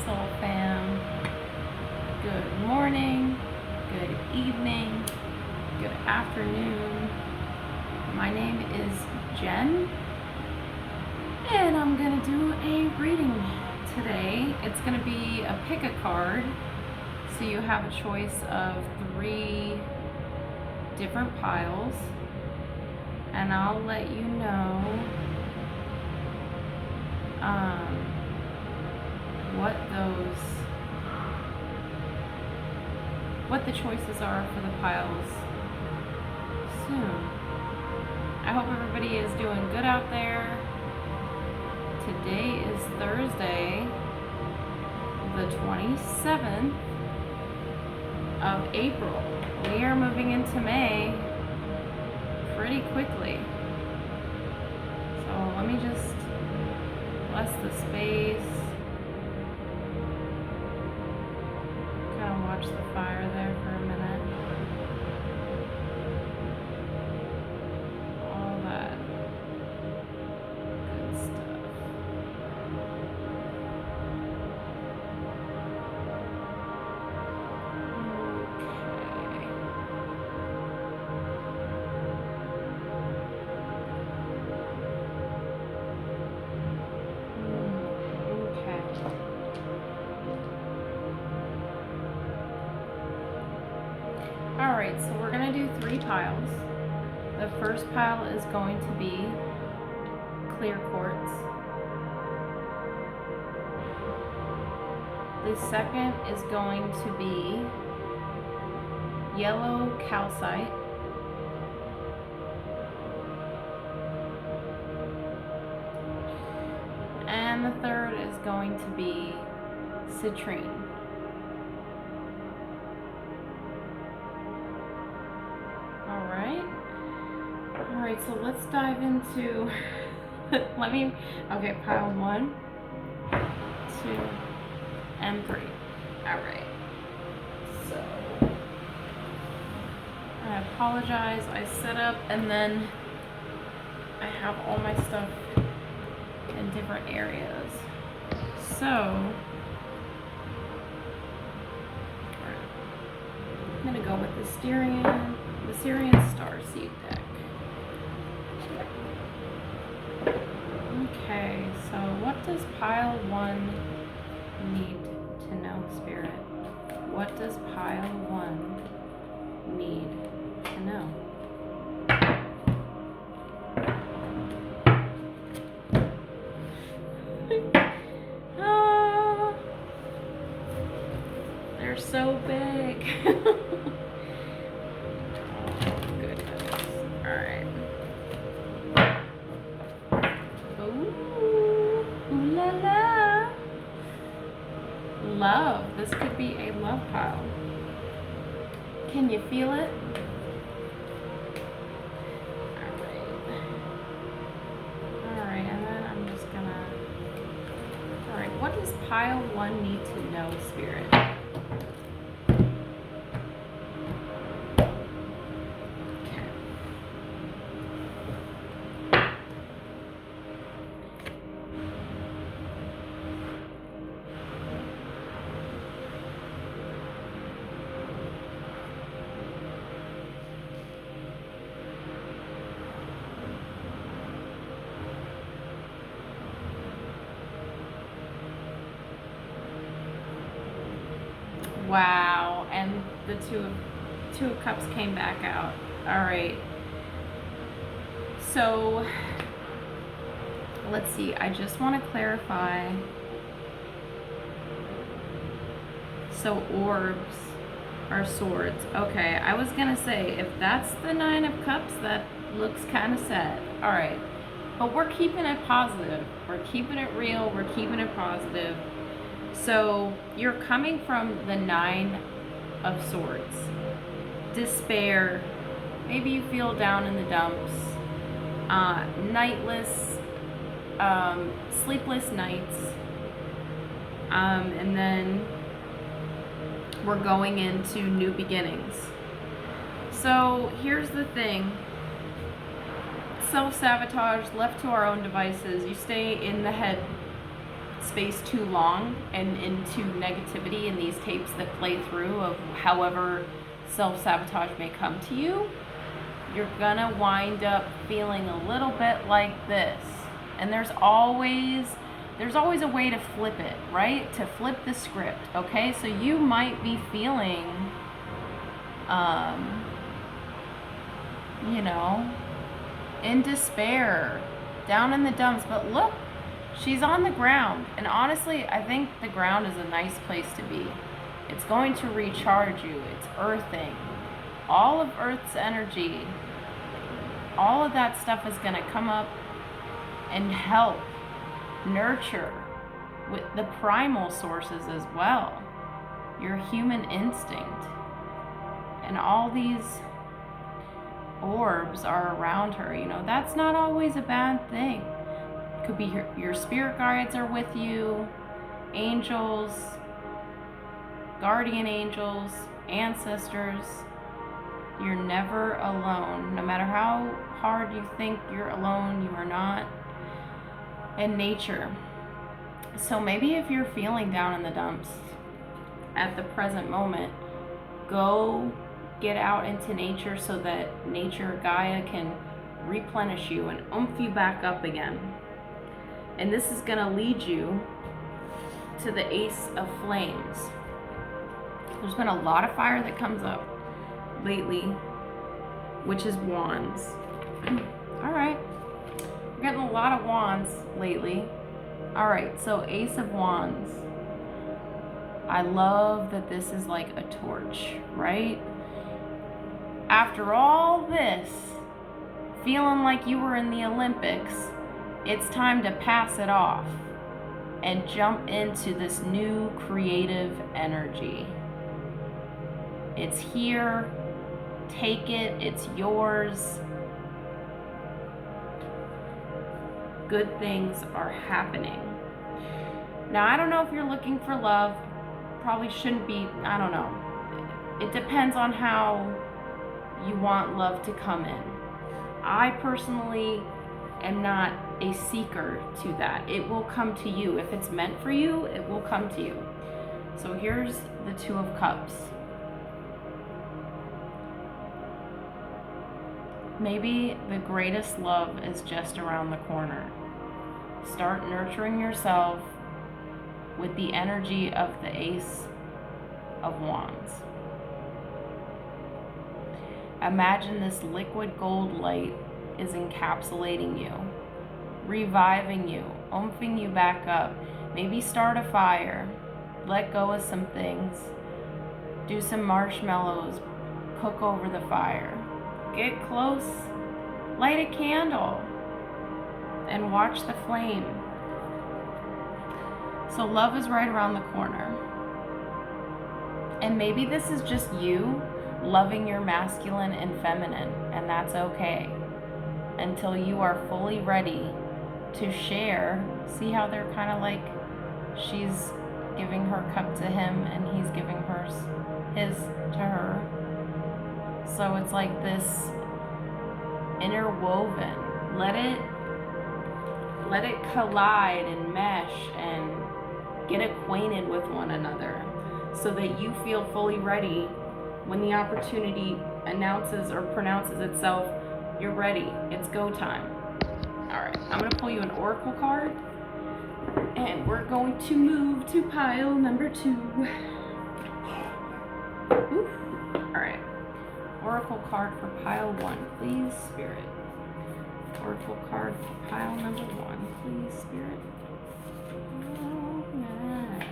Soul Fam. Good morning, good evening, good afternoon. My name is Jen, and I'm gonna do a reading today. It's gonna be a pick a card, so you have a choice of 3 different piles, and I'll let you know what the choices are for the piles soon. I hope everybody is doing good out there. Today is Thursday, the 27th of April. We are moving into May pretty quickly. So let me just bless the space. Kind of watch the fire there for a minute. All that good stuff. Alright, so we're going to do 3 piles. The first pile is going to be clear quartz. The second is going to be yellow calcite. And the third is going to be citrine. Alright, so let's dive into, okay, pile 1, 2, and 3. Alright, so, I apologize, I set up and then I have all my stuff in different areas. So, I'm going to go with the Syrian Starseed deck. Okay, so what does pile 1 need to know, Spirit? What does pile 1 need to know? Oh, they're so big. Love. This could be a love pile. Can you feel it? Alright, and then I'm just gonna... Alright, what does pile 1 need to know, Spirit? Wow, and the two of cups came back out. All right. So let's see. I just want to clarify. So orbs are swords. Okay, I was gonna say if that's the 9 of cups, that looks kind of sad. All right, but we're keeping it positive. We're keeping it real. We're keeping it positive. So you're coming from the 9 of swords. Despair. Maybe you feel down in the dumps. Nightless, sleepless nights. And then we're going into new beginnings. So here's the thing. Self-sabotage, left to our own devices. You stay in the head space too long and into negativity in these tapes that play through of however self-sabotage may come to you, you're gonna wind up feeling a little bit like this. And there's always a way to flip it, right? To flip the script, okay? So you might be feeling, you know, in despair, down in the dumps, but look, she's on the ground. And honestly, I think the ground is a nice place to be. It's going to recharge you. It's earthing. All of Earth's energy, all of that stuff is going to come up and help nurture with the primal sources as well, your human instinct. And all these orbs are around her. You know, that's not always a bad thing. It could be your spirit guides are with you, angels, guardian angels, ancestors. You're never alone. No matter how hard you think you're alone, you are not. And nature. So maybe if you're feeling down in the dumps at the present moment, go get out into nature so that nature, Gaia, can replenish you and oomph you back up again. And this is going to lead you to the Ace of Flames. There's been a lot of fire that comes up lately, which is wands. All right. We're getting a lot of wands lately. All right, so Ace of Wands. I love that this is like a torch, right? After all this, feeling like you were in the Olympics, it's time to pass it off and jump into this new creative energy. It's here. Take it. It's yours. Good things are happening. Now, I don't know if you're looking for love. Probably shouldn't be. I don't know. It depends on how you want love to come in. I personally am not a seeker to that. It will come to you. If it's meant for you, it will come to you. So here's the Two of Cups. Maybe the greatest love is just around the corner. Start nurturing yourself with the energy of the Ace of Wands. Imagine this liquid gold light is encapsulating you, reviving you, oomping you back up. Maybe start a fire, let go of some things, do some marshmallows, cook over the fire. Get close, light a candle, and watch the flame. So love is right around the corner. And maybe this is just you loving your masculine and feminine, and that's okay. Until you are fully ready to share. See how they're kind of like, she's giving her cup to him and he's giving his to her. So it's like this interwoven. Let it collide and mesh and get acquainted with one another so that you feel fully ready when the opportunity announces or pronounces itself. You're ready. It's go time. All right, I'm going to pull you an oracle card and we're going to move to pile number 2. Oof. All right. Oracle card for pile 1, please, Spirit. Oracle card for pile number 1, please, Spirit. Oh, yeah.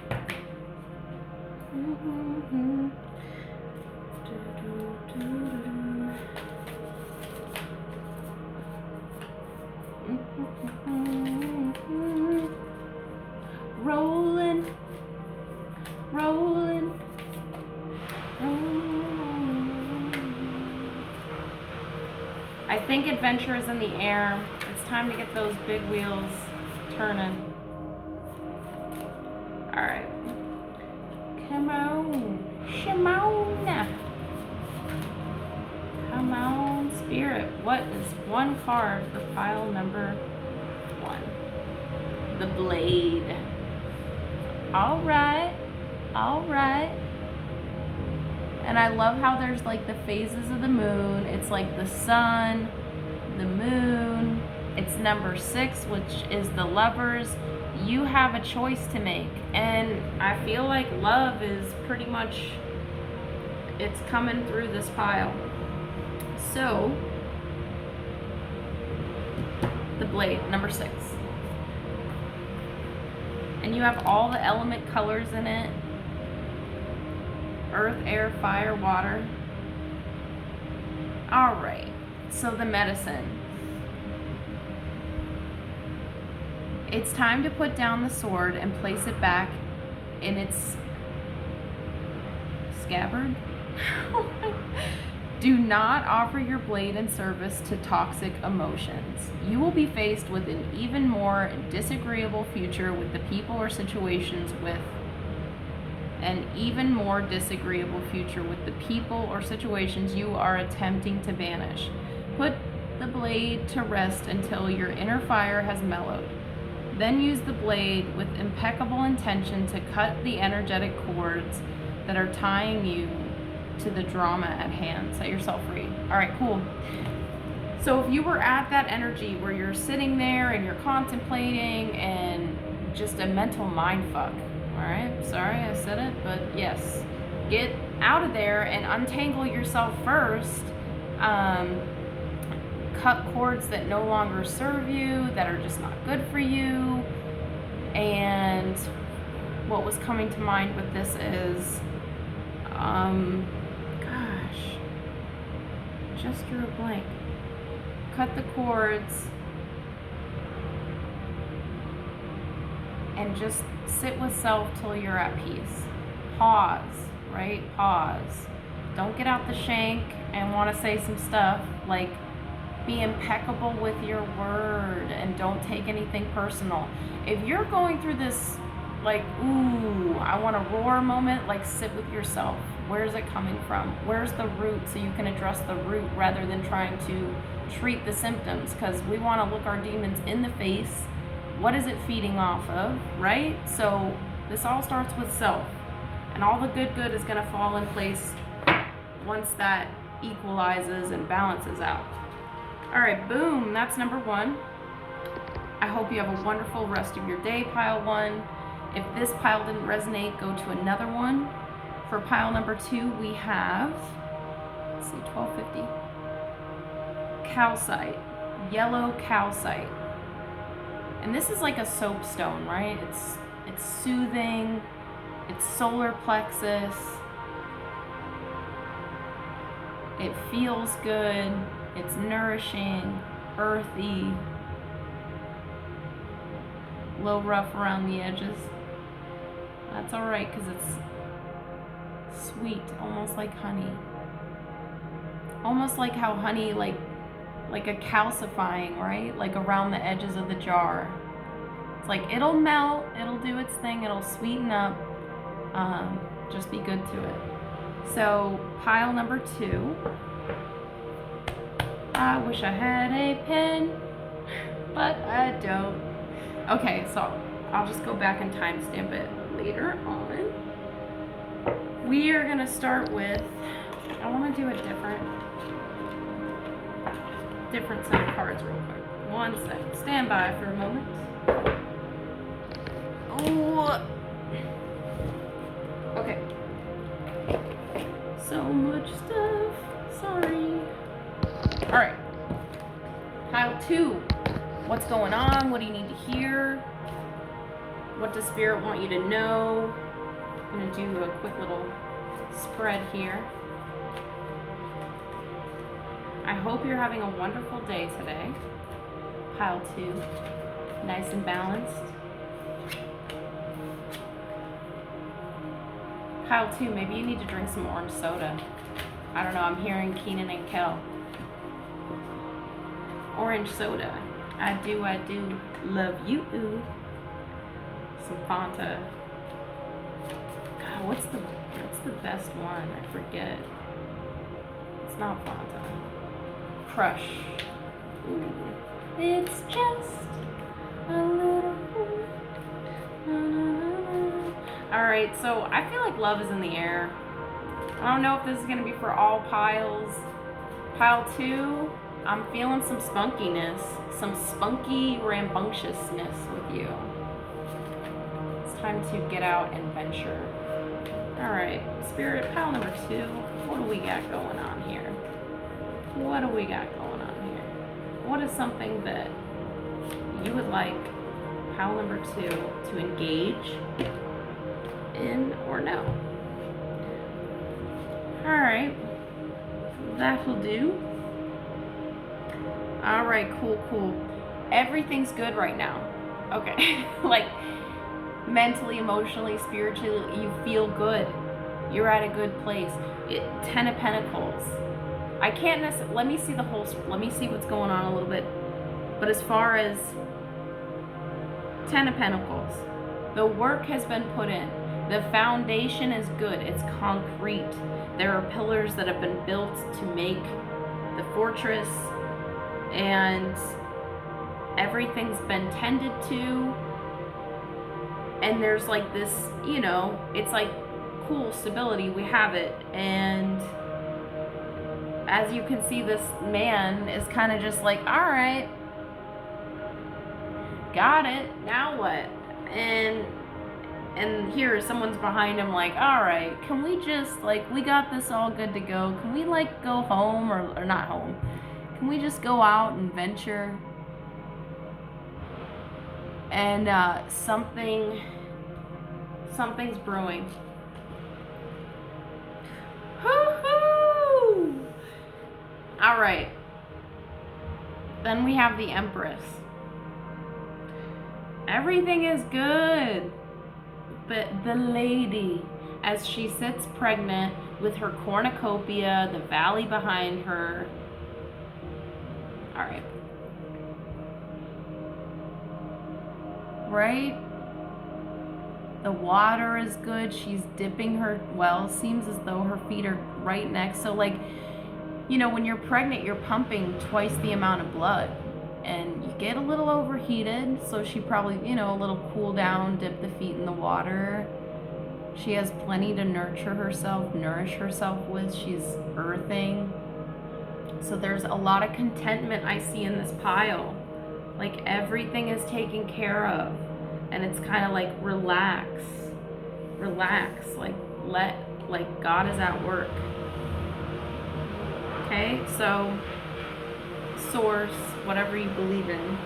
Mm-hmm. Rolling, rolling, rolling. I think adventure is in the air. It's time to get those big wheels turning. All right. Come on. Shimona. Come on, Spirit. What is one card for pile number 1? The Blade. All right. All right. And I love how there's like the phases of the moon. It's like the sun, the moon. It's number 6, which is the lovers. You have a choice to make. And I feel like love is pretty much, it's coming through this pile. So, the blade, number 6. And you have all the element colors in it. Earth, air, fire, water. All right, so the medicine. It's time to put down the sword and place it back in its scabbard. Do not offer your blade in service to toxic emotions. You will be faced with an even more disagreeable future with the people or situations with an even more disagreeable future with the people or situations you are attempting to banish. Put the blade to rest until your inner fire has mellowed. Then use the blade with impeccable intention to cut the energetic cords that are tying you to the drama at hand. Set yourself free. All right, cool. So if you were at that energy where you're sitting there and you're contemplating and just a mental mind fuck, all right, sorry I said it, but yes, get out of there and untangle yourself first. Cut cords that no longer serve you, that are just not good for you. And what was coming to mind with this is, just drew a blank. Cut the cords and just sit with self till you're at peace. Pause, right? Pause. Don't get out the shank and want to say some stuff. Like, be impeccable with your word and don't take anything personal. If you're going through this, like, ooh, I want to roar moment, like, sit with yourself. Where's it coming from? Where's the root, so you can address the root rather than trying to treat the symptoms? Because we want to look our demons in the face. What is it feeding off of, right? So this all starts with self. And all the good is going to fall in place once that equalizes and balances out. All right, boom, that's number 1. I hope you have a wonderful rest of your day, pile 1. If this pile didn't resonate, go to another one. For pile number 2, we have, let's see, 1250. Calcite, yellow calcite. And this is like a soapstone, right? It's soothing, it's solar plexus. It feels good. It's nourishing, earthy, low rough around the edges. That's all right, because it's sweet, almost like honey. Almost like how honey, like a calcifying, right? Like around the edges of the jar. It's like it'll melt, it'll do its thing, it'll sweeten up. Just be good to it. So pile number 2. I wish I had a pen, but I don't. Okay, so I'll just go back and timestamp it later on. We are gonna start with, I wanna do a different set of cards real quick. One sec, stand by for a moment. Oh, okay. So much stuff, sorry. All right, pile 2. What's going on? What do you need to hear? What does Spirit want you to know? I'm gonna do a quick little spread here. I hope you're having a wonderful day today. Pile 2, nice and balanced. Pile 2, maybe you need to drink some orange soda. I don't know, I'm hearing Keenan and Kel. Orange soda. I do love you. Some Fanta. God, what's the best one? I forget. It's not Fanta. Crush. Ooh. It's just a little. All right, so I feel like love is in the air. I don't know if this is going to be for all piles. Pile 2, I'm feeling some spunkiness, some spunky rambunctiousness with you. It's time to get out and venture. All right, Spirit, pile number 2, what do we got going on here? What do we got going on here? What is something that you would like pile number 2 to engage in or no? All right, that'll do. All right, cool. Everything's good right now. Okay, like mentally, emotionally, spiritually, you feel good. You're at a good place. 10 of Pentacles. I can't necessarily, let me see what's going on a little bit. But as far as 10 of Pentacles, the work has been put in. The foundation is good. It's concrete. There are pillars that have been built to make the fortress, and everything's been tended to. And there's like this, you know, it's like cool stability. We have it. And as you can see, this man is kind of just like, all right, got it, now what? And here someone's behind him like, all right, can we just, like, we got this all good to go. Can we, like, go home or not home? Can we just go out and venture? And something's brewing. Hoo-hoo! All right. Then we have the Empress. Everything is good. But the lady, as she sits pregnant with her cornucopia, the valley behind her. All right. Right? The water is good. She's dipping her, well, seems as though her feet are right next. So, like, you know, when you're pregnant, you're pumping twice the amount of blood. And you get a little overheated, so she probably, you know, a little cool down, dip the feet in the water. She has plenty to nurture herself, nourish herself with. She's earthing. So there's a lot of contentment I see in this pile. Like everything is taken care of. And it's kind of like relax, like God is at work. Okay, so source, whatever you believe in.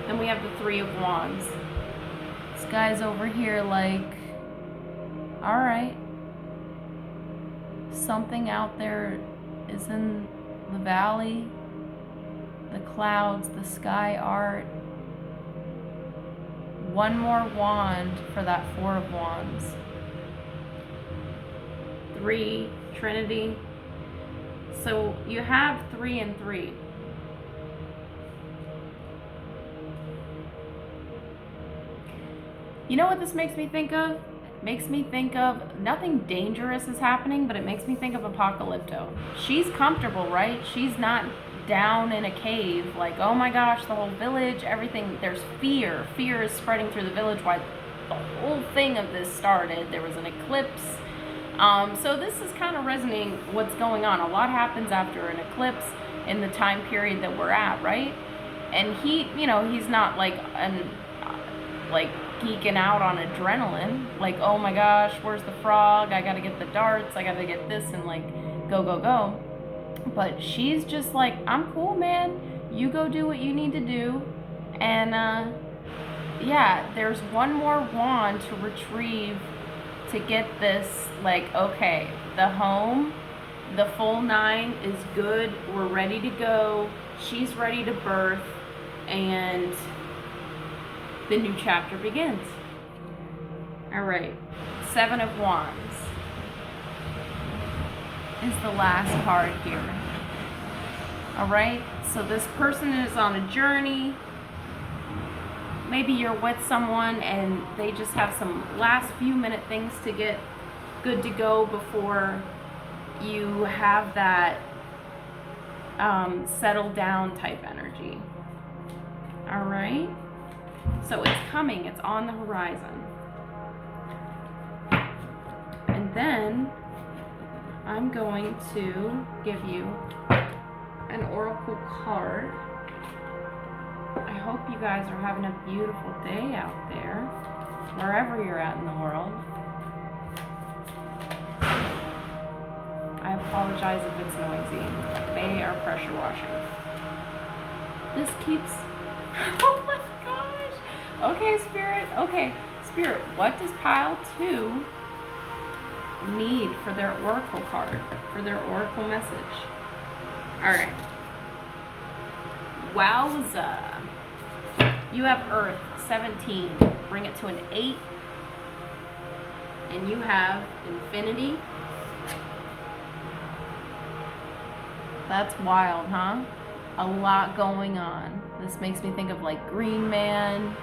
Then we have the Three of Wands. This guy's over here like, all right, something out there is in the valley, the clouds, the sky art. One more wand for that Four of Wands. 3, Trinity. So you have 3 and 3. You know what this makes me think of? It makes me think of, nothing dangerous is happening, but it makes me think of Apocalypto. She's comfortable, right? She's not down in a cave like, oh my gosh, the whole village, everything, there's fear. Fear is spreading through the village. Why the whole thing of this started. There was an eclipse. So this is kind of resonating what's going on. A lot happens after an eclipse in the time period that we're at, right? And he, you know, he's not like geeking out on adrenaline, like, oh my gosh, where's the frog? I gotta get the darts, I gotta get this, and like go. But she's just like, I'm cool, man. You go do what you need to do. And yeah, there's one more wand to retrieve to get this, like, okay, the home, the full 9 is good. We're ready to go. She's ready to birth. And the new chapter begins. All right, 7 of Wands is the last card here. All right, so this person is on a journey. Maybe you're with someone and they just have some last few minute things to get good to go before you have that settle down type energy. All right, so it's coming, it's on the horizon. then I'm going to give you an oracle card. I hope you guys are having a beautiful day out there, wherever you're at in the world. I apologize if it's noisy. They are pressure washing. This keeps... Oh my gosh! Okay, Spirit. Okay, Spirit, what does pile 2 need for their oracle card, for their oracle message? Alright. Wowza. You have Earth, 17. Bring it to an 8. And you have Infinity. That's wild, huh? A lot going on. This makes me think of like Green Man.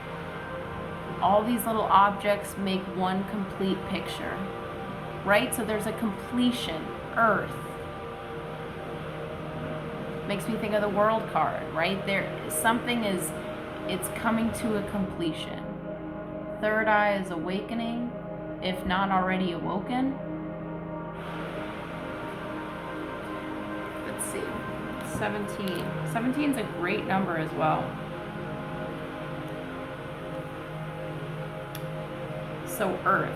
All these little objects make one complete picture, right? So there's a completion. Earth. Makes me think of the World card, right? There, something is, it's coming to a completion. Third eye is awakening, if not already awoken. Let's see. 17. 17 is a great number as well. So Earth.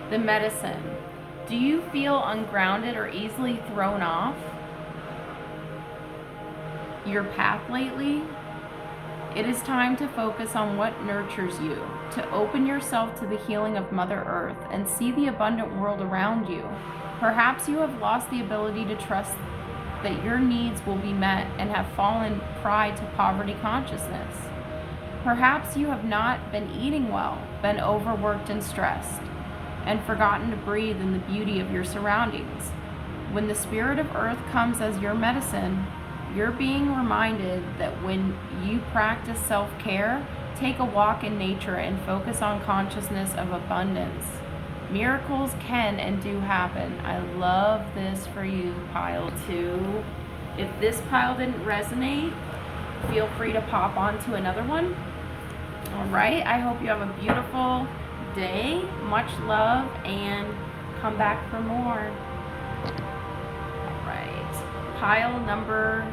The medicine. Do you feel ungrounded or easily thrown off your path lately? It is time to focus on what nurtures you, to open yourself to the healing of Mother Earth and see the abundant world around you. Perhaps you have lost the ability to trust that your needs will be met and have fallen pride to poverty consciousness. Perhaps you have not been eating well, been overworked and stressed, and forgotten to breathe in the beauty of your surroundings. When the spirit of Earth comes as your medicine, you're being reminded that when you practice self-care, take a walk in nature and focus on consciousness of abundance. Miracles can and do happen. I love this for you, pile 2. If this pile didn't resonate, feel free to pop onto another one. All right, I hope you have a beautiful day. Much love, and come back for more. All right, pile number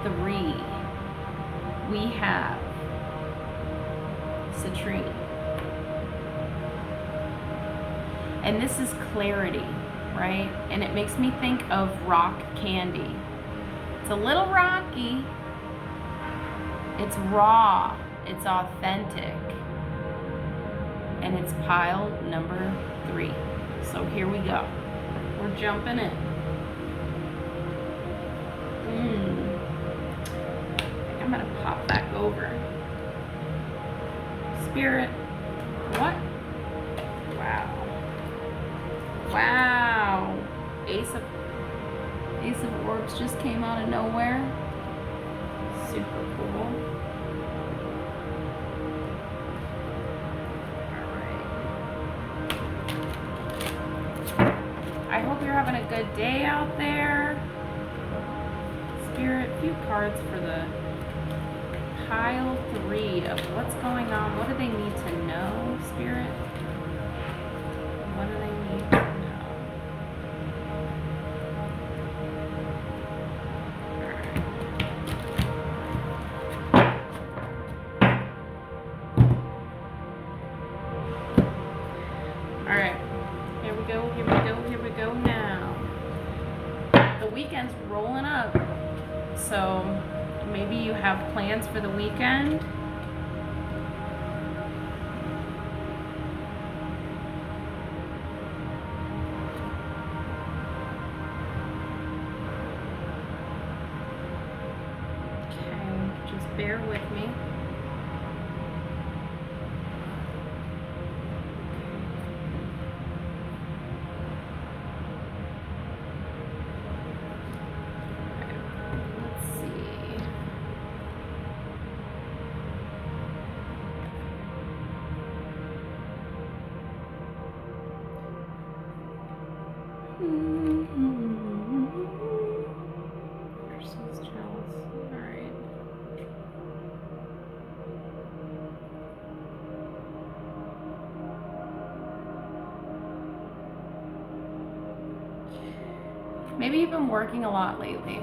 3. We have Citrine. And this is clarity, right? And it makes me think of rock candy. It's a little rocky. It's raw. It's authentic. And it's pile number 3. So here we go. We're jumping in. I think I'm gonna pop back over. Spirit, what? Wow. Wow. Ace of Orbs just came out of nowhere. Super cool. I hope you're having a good day out there. Spirit, few cards for the pile 3 of what's going on. What do they need to know, Spirit? What do they need to know? All right. Here we go, here we go, here we go now. The weekend's rolling up, so maybe you have plans for the weekend. Okay, just bear with me. Person's jealous. Alright. Maybe you've been working a lot lately,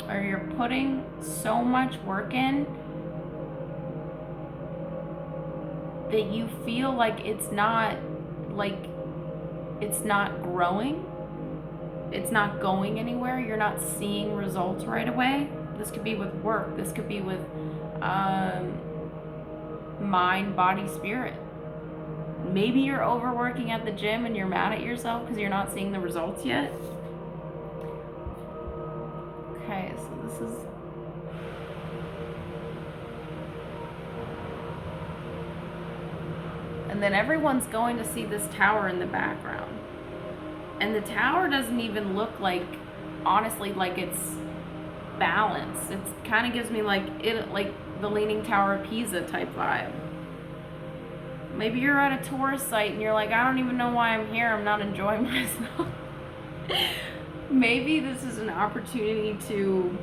or you're putting so much work in that you feel like it's not growing, it's not going anywhere, you're not seeing results right away. This could be with work, this could be with mind, body, spirit. Maybe you're overworking at the gym and you're mad at yourself because you're not seeing the results yet. Okay, so this is... And then everyone's going to see this tower in the background. And the tower doesn't even look like, honestly, like it's balanced. It kind of gives me like the Leaning Tower of Pisa type vibe. Maybe you're at a tourist site and you're like, I don't even know why I'm here. I'm not enjoying myself. Maybe this is an opportunity to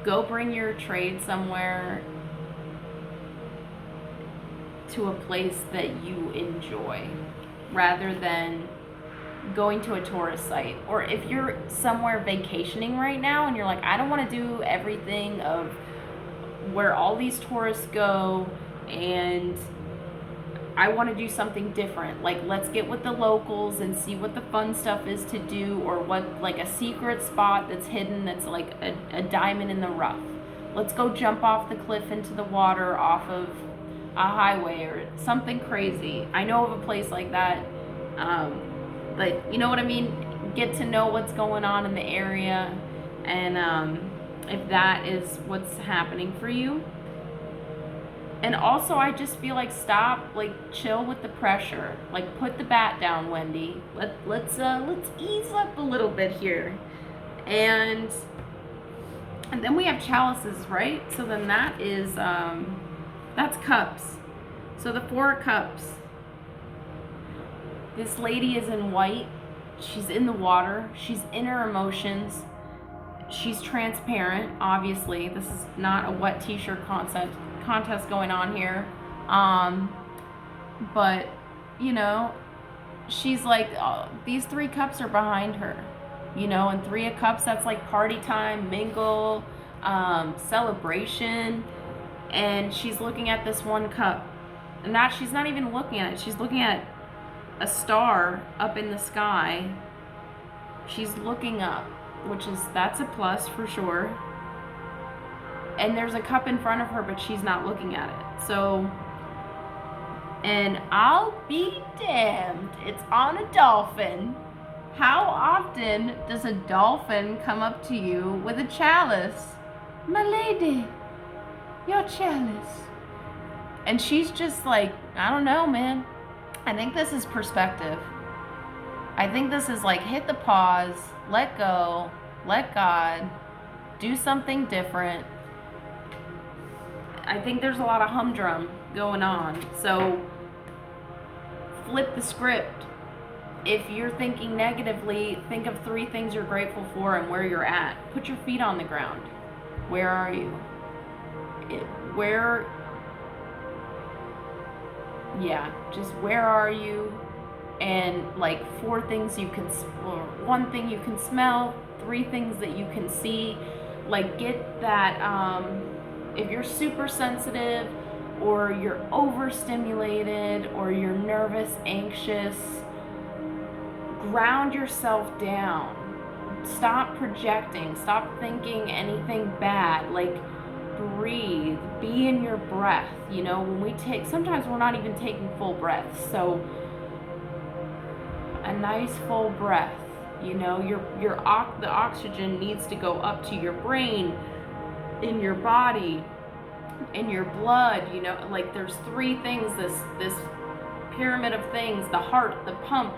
go bring your trade somewhere to a place that you enjoy, rather than going to a tourist site. Or if you're somewhere vacationing right now and you're like, I don't want to do everything of where all these tourists go, and I want to do something different. Like, let's get with the locals and see what the fun stuff is to do, or what, like a secret spot that's hidden that's like a diamond in the rough. Let's go jump off the cliff into the water off of a highway or something crazy. I know of a place like that. But you know what I mean? Get to know what's going on in the area, and if that is what's happening for you. And also, I just feel like stop, like chill with the pressure. Like, put the bat down, Wendy. Let's ease up a little bit here. And then we have chalices, right? So then that is that's cups. So the 4 of Cups. This lady is in white. She's in the water. She's in her emotions. She's transparent, obviously. This is not a wet t-shirt contest going on here. But, you know, she's like, these 3 cups are behind her. You know, and 3 of Cups, that's like party time, mingle, celebration. And she's looking at this 1 cup. And that she's not even looking at it. She's looking at a star up in the sky. She's looking up, that's a plus for sure. And there's a cup in front of her, but she's not looking at it. So, and I'll be damned, it's on a dolphin. How often does a dolphin come up to you with a chalice? My lady, your chalice. And she's just like, I don't know, man. I think this is perspective. I think this is like, hit the pause, let go, let God, do something different. I think there's a lot of humdrum going on. So flip the script. If you're thinking negatively, think of 3 things you're grateful for and where you're at. Put your feet on the ground. Where are you? Just where are you? And like 4 things you can, or 1 thing you can smell, 3 things that you can see. Like, get that, if you're super sensitive, or you're overstimulated, or you're nervous, anxious, ground yourself down. Stop projecting. Stop thinking anything bad. Like, breathe. Be in your breath. You know, when we take, sometimes we're not even taking full breaths. So a nice full breath. You know, the oxygen needs to go up to your brain, in your body, in your blood. You know, like, there's 3 things, this pyramid of things, the heart, the pump,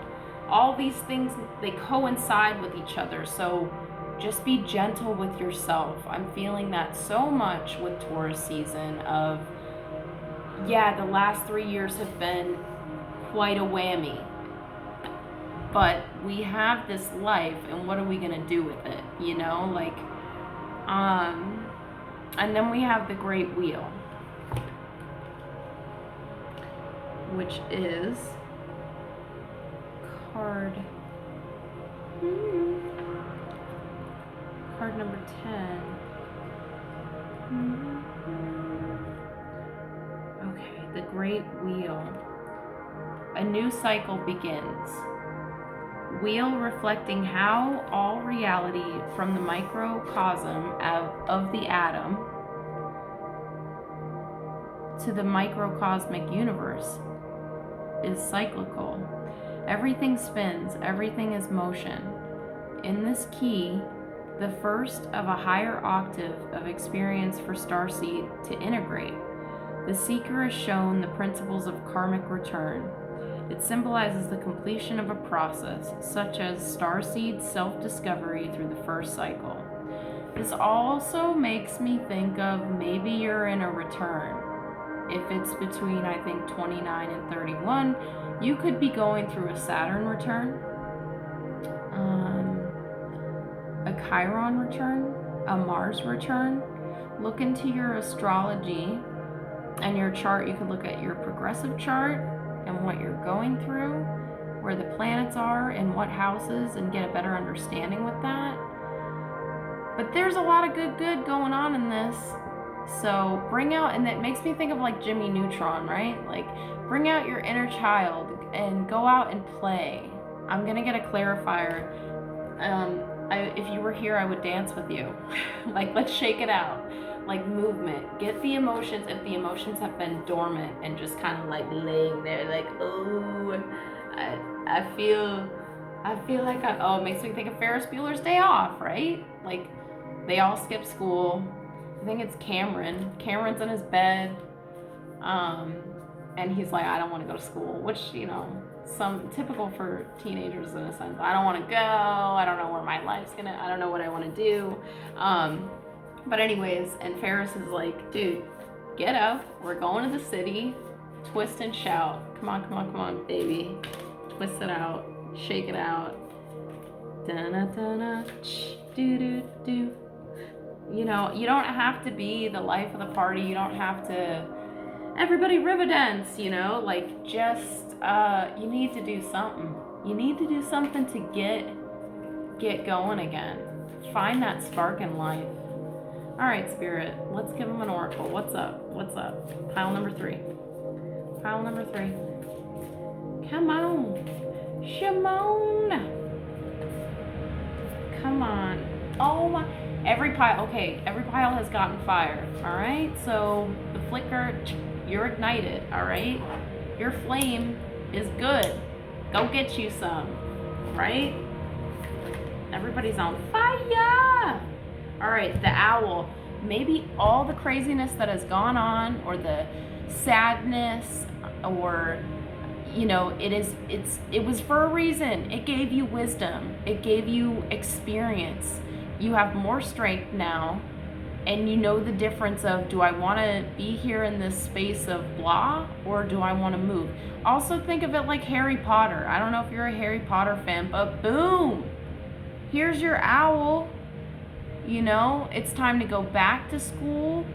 all these things, they coincide with each other. So just be gentle with yourself. I'm feeling that so much with Taurus season of, the last 3 years have been quite a whammy. But we have this life, and what are we gonna do with it? You know, like, and then we have the Great Wheel, which is card. Card number 10. Okay, the Great Wheel. A new cycle begins. Wheel reflecting how all reality from the microcosm of the atom to the microcosmic universe is cyclical. Everything spins, everything is motion. In this key, the first of a higher octave of experience for Starseed to integrate, the seeker is shown the principles of karmic return. It symbolizes the completion of a process, such as Starseed's self-discovery through the first cycle. This also makes me think of maybe you're in a return. If it's between, I think, 29 and 31, you could be going through a Saturn return, a Chiron return, a Mars return. Look into your astrology and your chart. You could look at your progressive chart and what you're going through, where the planets are and what houses, and get a better understanding with that. But there's a lot of good going on in this. So bring out, and that makes me think of like Jimmy Neutron, right? Like bring out your inner child and go out and play. I'm gonna get a clarifier. If you were here, I would dance with you. Like, let's shake it out. Like movement. Get the emotions, if the emotions have been dormant and just kind of like laying there, like, oh, I feel like it makes me think of Ferris Bueller's Day Off, right? Like, they all skip school. I think it's Cameron. Cameron's in his bed. And he's like, I don't want to go to school, which, you know, some typical for teenagers in a sense. I don't want to go. I don't know where my life's gonna, I don't know what I want to do. But anyways, and Ferris is like, dude, get up. We're going to the city. Twist and shout. Come on, baby. Twist it out. Shake it out. Da-na-da-na, do-do-do. You know, you don't have to be the life of the party. You don't have to, everybody Riverdance, you know? Like, just, you need to do something. You need to do something to get going again. Find that spark in life. All right, Spirit, let's give them an oracle. What's up? Pile number 3. Come on. Shimon. Come on. Oh my. Every pile has gotten fire. All right, so the flicker, you're ignited. All right, your flame is good. Go get you some. Right? Everybody's on fire. All right, the owl. Maybe all the craziness that has gone on, or the sadness, or, you know, it was for a reason. It gave you wisdom. It gave you experience. You have more strength now, and you know the difference of, do I want to be here in this space of blah, or do I want to move? Also think of it like Harry Potter. I don't know if you're a Harry Potter fan, but boom, here's your owl. You know, it's time to go back to school.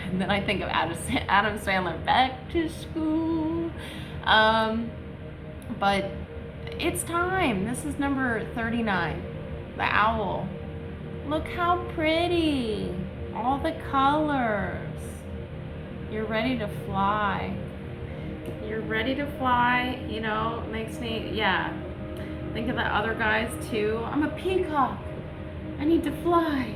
And then I think of Adam Sandler, back to school. But it's time. This is number 39. The owl. Look how pretty. All the colors. You're ready to fly. You're ready to fly. You know, makes me, yeah. Think of the other guys too. I'm a peacock. I need to fly.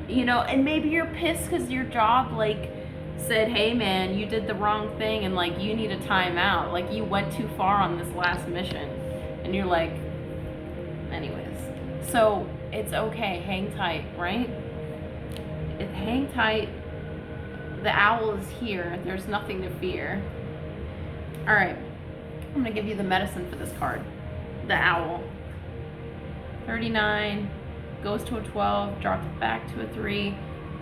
You know, and maybe you're pissed because your job, like, said, hey man, you did the wrong thing and, like, you need a timeout. Like, you went too far on this last mission. And you're like, anyways. So, it's okay. Hang tight, right? Hang tight. The owl is here. There's nothing to fear. All right. I'm going to give you the medicine for this card. The owl. 39, goes to a 12, drops back to a 3.